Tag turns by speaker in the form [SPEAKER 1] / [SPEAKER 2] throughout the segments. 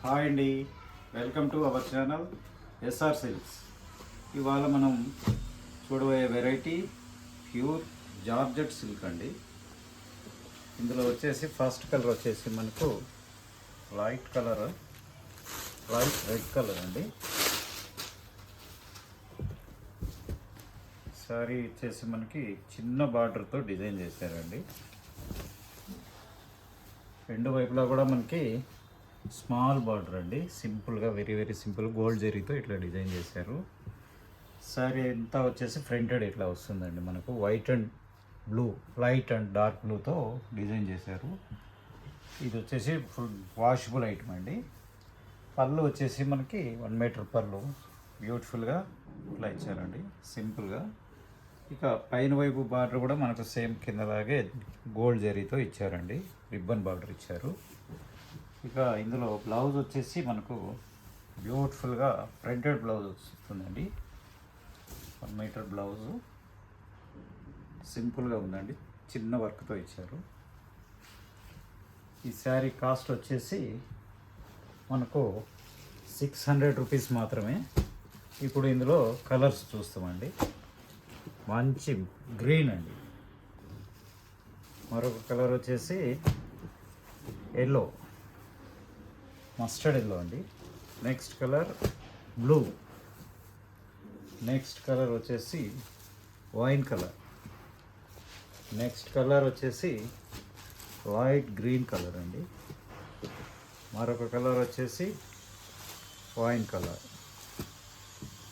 [SPEAKER 1] Hi అండి, welcome to our channel SR Silks. ఇవాళ మనం చూడబోయే వెరైటీ ప్యూర్ జార్జెట్ సిల్క్ అండి. ఇందులో వచ్చేసి ఫస్ట్ కలర్ వచ్చేసి మనకు లైట్ రెడ్ కలర్ అండి. సారీ వచ్చేసి మనకి చిన్న బార్డర్తో డిజైన్ చేశారండి. రెండు వైపులా కూడా మనకి స్మాల్ బార్డర్ అండి. సింపుల్గా వెరీ సింపుల్ గోల్డ్ జరీతో ఇట్లా డిజైన్ చేశారు. సారీ అంతా వచ్చేసి ఫ్రంటెడ్ ఇట్లా వస్తుందండి. మనకు white and blue, light and dark బ్లూతో డిజైన్ చేశారు. ఇది వచ్చేసి ఫుల్ వాషబుల్ ఐటమ్ అండి. పళ్ళు వచ్చేసి మనకి 1 మీటర్ పళ్ళు బ్యూటిఫుల్గా ఇట్లా ఇచ్చారండి సింపుల్గా. ఇక పైన వైపు బార్డర్ కూడా మనకు సేమ్ కిందలాగే గోల్డ్ జరీతో ఇచ్చారండి. రిబ్బన్ బార్డర్ ఇచ్చారు. ఇక ఇందులో బ్లౌజ్ వచ్చేసి మనకు బ్యూటిఫుల్గా ప్రింటెడ్ బ్లౌజ్ వస్తుందండి. 1 మీటర్ బ్లౌజు సింపుల్గా ఉందండి, చిన్న వర్క్తో ఇచ్చారు. ఈ శారీ కాస్ట్ వచ్చేసి మనకు 600 రూపీస్ మాత్రమే. ఇప్పుడు ఇందులో కలర్స్ చూస్తామండి. మంచి గ్రీన్ అండి, మరొక కలర్ వచ్చేసి ఎల్లో, మస్టర్డ్ ఎల్లో అండి. Next colour blue, next colour వచ్చేసి వైన్ కలర్, నెక్స్ట్ కలర్ వచ్చేసి లైట్ గ్రీన్ కలర్ అండి. మరొక కలర్ వచ్చేసి వైన్ కలర్.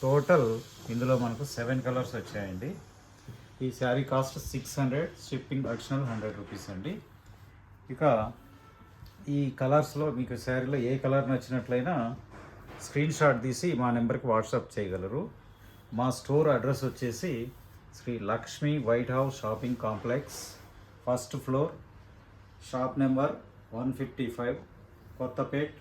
[SPEAKER 1] టోటల్ ఇందులో మనకు 7 కలర్స్ వచ్చాయండి. ఈ sari cost 600, shipping additional 100 rupees అండి. ఇక ఈ కలర్స్లో మీకు శారీలో ఏ కలర్ నచ్చినట్లయినా స్క్రీన్ షాట్ తీసి మా నెంబర్కి వాట్సాప్ చేయగలరు. మా స్టోర్ అడ్రస్ వచ్చేసి Shri Lakshmi White House shopping complex, first floor, shop number 155, Kothapet,